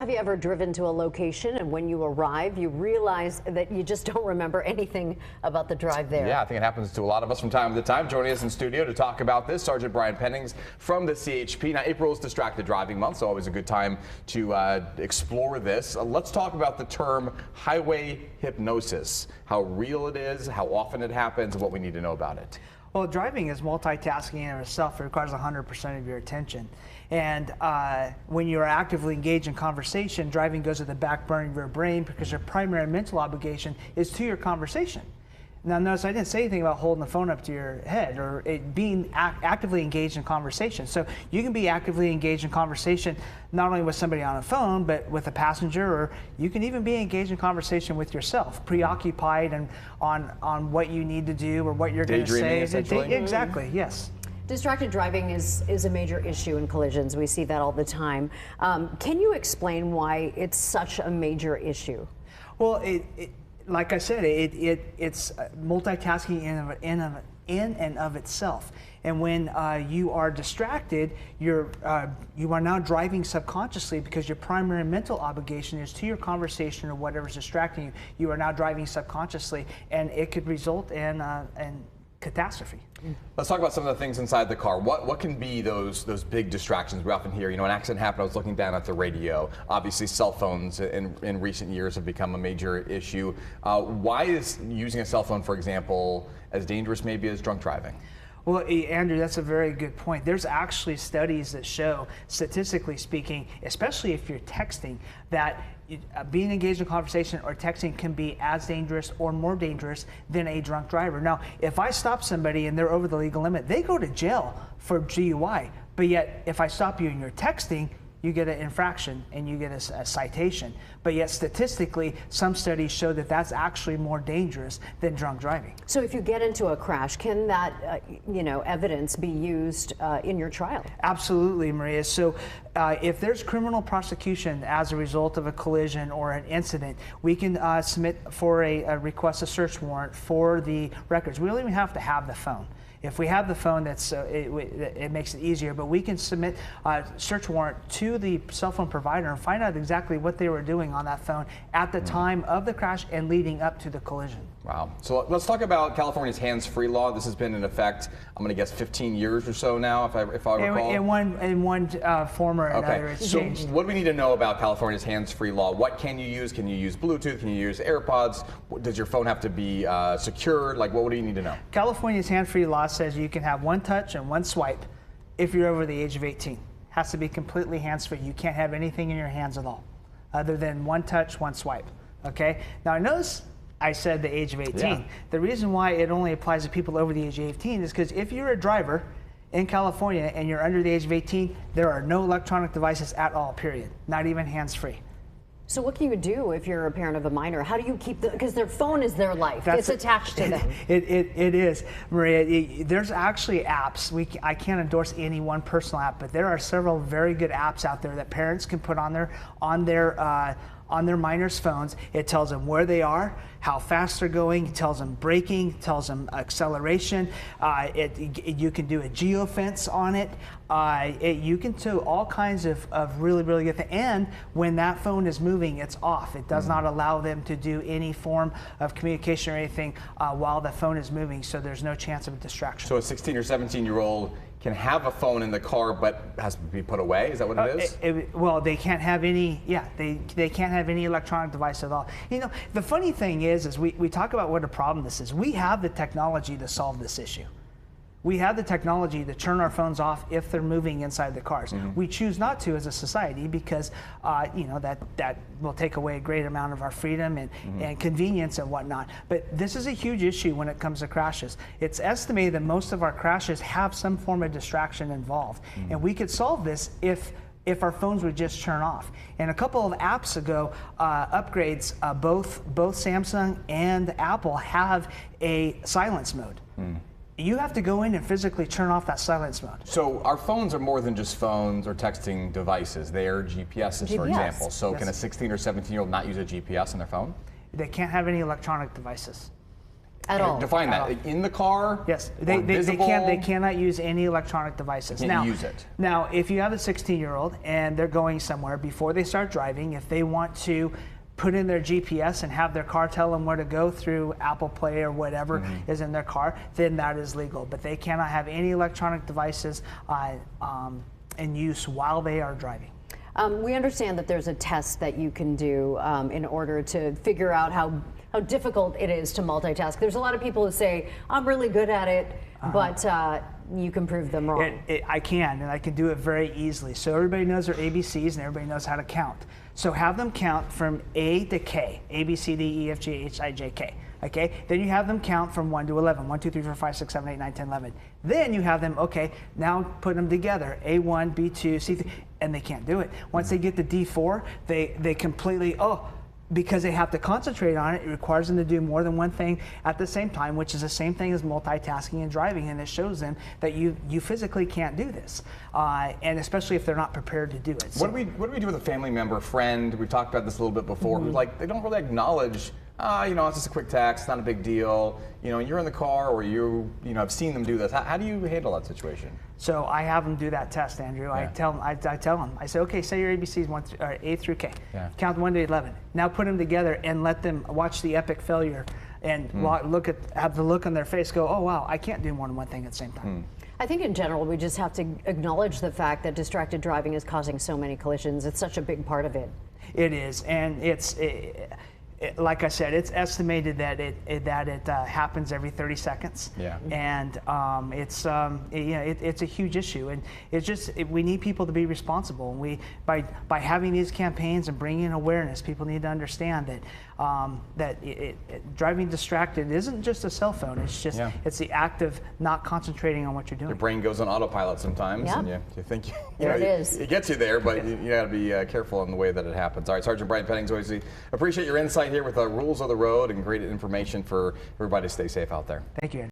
Have you ever driven to a location and when you arrive, you realize that you just don't remember anything about the drive there? Yeah, I think it happens to a lot of us from time to time. Joining us in studio to talk about this, Sergeant Brian Pennings from the CHP. Now, April is Distracted Driving Month, so always a good time to explore this. Let's talk about the term highway hypnosis, how real it is, how often it happens, and what we need to know about it. Well, driving is multitasking in itself. It requires 100% of your attention. And when you are actively engaged in conversation, driving goes to the back burner of your brain because your primary mental obligation is to your conversation. Now, notice I didn't say anything about holding the phone up to your head or it being actively engaged in conversation. So you can be actively engaged in conversation not only with somebody on a phone, but with a passenger, or you can even be engaged in conversation with yourself, preoccupied and on what you need to do or what you're going to say. Exactly, yes. Distracted driving is a major issue in collisions. We see that all the time. Can you explain why it's such a major issue? Well, like I said, it's multitasking in and of itself. And when you are distracted, you are now driving subconsciously because your primary mental obligation is to your conversation or whatever's distracting you. You are now driving subconsciously, and it could result in catastrophe. Let's talk about some of the things inside the car. What can be those big distractions? We often hear, you know, an accident happened, I was looking down at the radio. Obviously, cell phones in recent years have become a major issue. Why is using a cell phone, for example, as dangerous maybe as drunk driving? Well, Andrew, that's a very good point. There's actually studies that show, statistically speaking, especially if you're texting, that being engaged in conversation or texting can be as dangerous or more dangerous than a drunk driver. Now, if I stop somebody and they're over the legal limit, they go to jail for DUI. But yet, if I stop you and you're texting, you get an infraction and you get a citation. But yet statistically, some studies show that that's actually more dangerous than drunk driving. So if you get into a crash, can that evidence be used in your trial? Absolutely, Maria. So if there's criminal prosecution as a result of a collision or an incident, we can submit for a request a search warrant for the records. We don't even have to have the phone. If we have the phone, it makes it easier, but we can submit a search warrant to the cell phone provider and find out exactly what they were doing on that phone at the time of the crash and leading up to the collision. Wow. So let's talk about California's hands-free law. This has been in effect, I'm going to guess 15 years or so now, if I recall. In one form or another, it's changed. So what do we need to know about California's hands-free law? What can you use? Can you use Bluetooth? Can you use AirPods? Does your phone have to be secured? Like, what do you need to know? California's hands-free law says you can have one touch and one swipe if you're over the age of 18. Has to be completely hands-free. You can't have anything in your hands at all, other than one touch, one swipe. Okay. Now notice I said the age of 18. Yeah. The reason why it only applies to people over the age of 18 is because if you're a driver in California and you're under the age of 18, there are no electronic devices at all, period. Not even hands-free. So what can you do if you're a parent of a minor? How do you keep because their phone is their life. It's attached to them. It is, Maria. There's actually apps. I can't endorse any one personal app, but there are several very good apps out there that parents can put on their minors' phones. It tells them where they are, how fast they're going, it tells them braking, it tells them acceleration. You can do a geofence on it. You can do all kinds of really, really good things. And when that phone is moving, it's off. It does not allow them to do any form of communication or anything while the phone is moving, so there's no chance of a distraction. So a 16 or 17-year-old can have a phone in the car, but has to be put away. Is that what it is? Well, they can't have any. Yeah, they can't have any electronic device at all. You know, the funny thing is we talk about what a problem this is. We have the technology to solve this issue. We have the technology to turn our phones off if they're moving inside the cars. We choose not to as a society because that will take away a great amount of our freedom and convenience and whatnot. But this is a huge issue when it comes to crashes. It's estimated that most of our crashes have some form of distraction involved. And we could solve this if our phones would just turn off. And a couple of apps ago, upgrades, both Samsung and Apple have a silence mode. You have to go in and physically turn off that silence mode. So our phones are more than just phones or texting devices. They are GPSs, for example. So can a 16 or 17-year-old not use a GPS on their phone? They can't have any electronic devices. At all. Define that. In the car? Yes, Or they visible? cannot use any electronic devices. Can't use it. Now, if you have a 16-year-old and they're going somewhere, before they start driving, if they want to put in their GPS and have their car tell them where to go through Apple Play or whatever is in their car, then that is legal. But they cannot have any electronic devices in use while they are driving. We understand that there's a test that you can do in order to figure out how difficult it is to multitask. There's a lot of people who say, I'm really good at it, but you can prove them wrong. I can, and I can do it very easily. So everybody knows their ABCs and everybody knows how to count. So have them count from A to K, A, B, C, D, E, F, G, H, I, J, K. Okay, then you have them count from 1 to 11, 1, 2, 3, 4, 5, 6, 7, 8, 9, 10, 11. Then you have them, okay, now put them together, A1, B2, C3, and they can't do it. Once they get to D4, they completely, because they have to concentrate on it, it requires them to do more than one thing at the same time, which is the same thing as multitasking and driving, and it shows them that you physically can't do this, and especially if they're not prepared to do it. So, What do we do with a family member, friend? We've talked about this a little bit before. Who's like, they don't really acknowledge, it's just a quick text, not a big deal. You're in the car, or I've seen them do this. How do you handle that situation? So I have them do that test, Andrew. Yeah. I tell them, I say, okay, say your ABCs A through K. Yeah. Count 1 to 11. Now put them together and let them watch the epic failure and have the look on their face go, oh wow, I can't do more than one thing at the same time. I think in general, we just have to acknowledge the fact that distracted driving is causing so many collisions. It's such a big part of it. It is, and like I said, it's estimated that it happens every 30 seconds. Yeah. And it's a huge issue, and it's just we need people to be responsible. And by having these campaigns and bringing awareness, people need to understand that driving distracted isn't just a cell phone. It's just it's the act of not concentrating on what you're doing. Your brain goes on autopilot sometimes, Yep. and you think There it is. It gets you there, but you got to be careful in the way that it happens. All right, Sergeant Brian Pennings, always appreciate your insight here with the rules of the road and great information for everybody to stay safe out there. Thank you, Andrew.